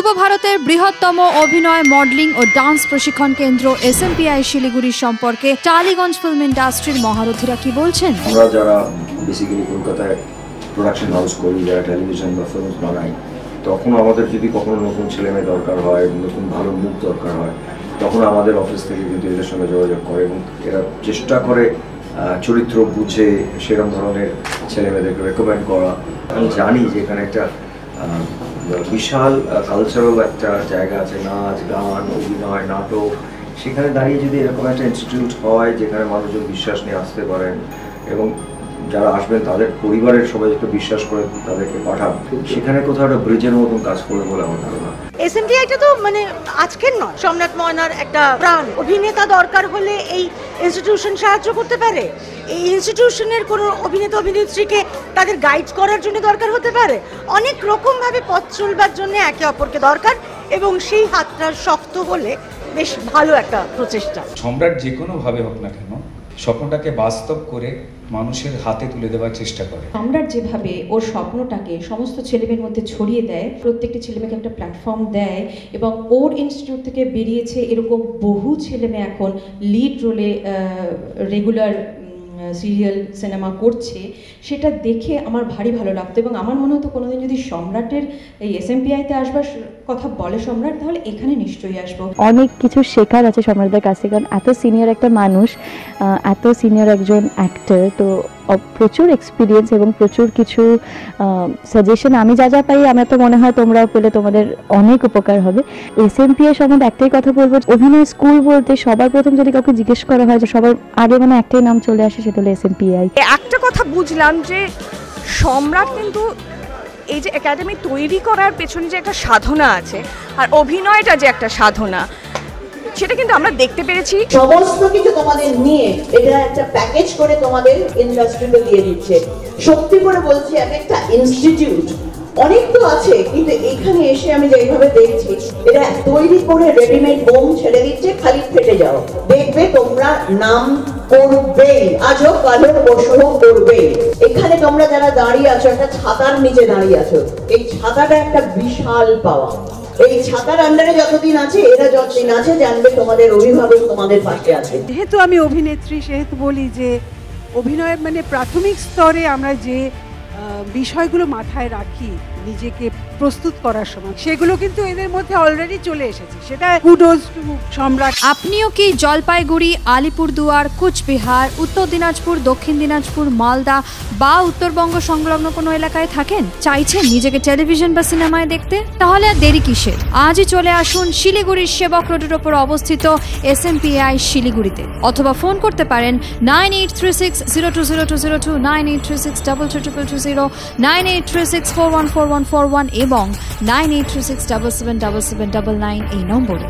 পূর্ব ভারতের বৃহত্তম অভিনয় মডেলিং ও ডান্স প্রশিক্ষণ কেন্দ্র এসএমপিআই শিলিগুড়ি সম্পর্কে টালিগঞ্জ ফিল্ম ইন্ডাস্ট্রির মহারথীরা কি বলছেন? আমরা যারা বেসিক্যালি কলকাতায় প্রোডাকশন হাউস করি, যারা টেলিভিশন বা ফিল্ম বানাই, তখন আমাদের যদি কখনো নতুন ছেলেমেয়ে দরকার হয়, নতুন ভালো মুখ দরকার হয়, তখন আমাদের অফিস থেকে কিন্তু এদের সঙ্গে যোগাযোগ করে এবং এরা চেষ্টা করে চরিত্র বুঝে সেরকম ধরনের ছেলেমেয়েদেরকে রেকমেন্ড করা। আমি জানি যে এখানে একটা বিশাল কালচারাল একটা জায়গা আছে, নাচ গান অভিনয় নাটক, সেখানে দাঁড়িয়ে যদি এরকম একটা ইনস্টিটিউট হয় যেখানে মানুষজন বিশ্বাস নিয়ে আসতে পারেন এবং যারা আসবেন তাদের পরিবারের সবাই একটু বিশ্বাস করে তাদেরকে পাঠান, সেখানে কোথাও একটা ব্রিজের মতন কাজ করবে বলে আমার ধারণা। এসএমপিআইটা তো মানে আজকের নয়, সোমনাথ ময়নার একটা প্রাণ অভিনেতা দরকার হলে এই ইনস্টিটিউশন সাহায্য করতে পারে। এই ইনস্টিটিউশনের কোনো অভিনেতা অভিনেত্রীকে তাদের গাইড করার জন্য দরকার হতে পারে। অনেক রকমভাবে পথ চলবার জন্য একে অপরকে দরকার এবং সেই হাতটা শক্ত হলে বেশ ভালো একটা প্রচেষ্টা। সম্রাট যে কোনোভাবে হোক না কেন স্বপ্নটাকে বাস্তব করে মানুষের হাতে তুলে দেওয়ার চেষ্টা করে। সম্রাট যেভাবে ওর স্বপ্নটাকে সমস্ত ছেলেমেয়ের মধ্যে ছড়িয়ে দেয়, প্রত্যেকটি ছেলেমেয়েকে একটা প্ল্যাটফর্ম দেয় এবং ওর ইনস্টিটিউট থেকে বেরিয়েছে এরকম বহু ছেলেমেয়ে এখন লিড রোলে রেগুলার সিরিয়াল সিনেমা করছে, সেটা দেখে আমার ভারী ভালো লাগতো এবং আমার মনে হতো কোনোদিন যদি সম্রাটের এই এসএমপিআইতে আসবার কথা বলে সম্রাট, তাহলে এখানে নিশ্চয়ই আসবো। অনেক কিছু শেখার আছে সম্রাটদের কাছে, কারণ এত সিনিয়র একটা মানুষ, এত সিনিয়র একজন অ্যাক্টর, তো প্রচুর এক্সপিরিয়েন্স এবং প্রচুর কিছু সাজেশন আমি যা যা পাই, আমার তো মনে হয় তোমরাও পেলে তোমাদের অনেক উপকার হবে। এসএমপিআই সম্বন্ধে একটাই কথা বলবো, অভিনয় স্কুল বলতে সবার প্রথম যদি কাউকে জিজ্ঞেস করা হয় যে সবার আগে মানে একটাই নাম চলে আসে, সেটা হলো এসএমপিআই। একটা কথা বুঝলাম যে সম্রাট কিন্তু এই যে একাডেমি তৈরি করার পেছনে যে একটা সাধনা আছে আর অভিনয়টা যে একটা সাধনা, সেটা কিন্তু আমরা দেখতে পেরেছি। সমস্ত কিছু তোমাদের নিয়ে এটা একটা প্যাকেজ করে তোমাদের ইন্ডাস্ট্রিতে দিয়ে দিচ্ছে। সত্যি করে বলছি, একটা ইনস্টিটিউট অনেক তো আছে, কিন্তু এখানে এসে আমি যেভাবে দেখছি এটা তৈরি করে রেডিমেড বোম ছেড়ে দিচ্ছে, খালি ফেটে যাও, দেখবে তোমরা নাম করবে, আজও কালো পরশু করবে। এখানে তোমরা যারা দাঁড়িয়ে আছো, একটা ছাতার নিচে দাঁড়িয়ে আছো, এই ছাতাটা একটা বিশাল পাওয়া। এই ছাতার আন্ডারে যতদিন আছে, এরা যতদিন আছে, জানবে তোমাদের অভিভাবক তোমাদের পাশে আছে। যেহেতু আমি অভিনেত্রী, সেহেতু বলি যে অভিনয়ের মানে প্রাথমিক স্তরে আমরা যে বিষয়গুলো মাথায় রাখি নিজেকে প্রস্তুত করার সময়, সেগুলো কিন্তু এদের মধ্যে অলরেডি চলে এসেছে। সেটা কুডোজ টু সম্রাট। আপনিও কি জলপাইগুড়ি, আলিপুরদুয়ার, কুচবিহার, উত্তর দিনাজপুর, দক্ষিণ দিনাজপুর, মালদা বা উত্তরবঙ্গ সংলগ্ন কোনো এলাকায় থাকেন? চাইছেন নিজেকে টেলিভিশন বা সিনেমায় দেখতে? তাহলে আর দেরি কিসের? আজই চলে আসুন শিলিগুড়ির সেবক রোডের ওপর অবস্থিত এসএমপিআই শিলিগুড়িতে, অথবা ফোন করতে পারেন 9836020202, 9836222220, 9836414141 এবং 9836777799 এই নম্বরে।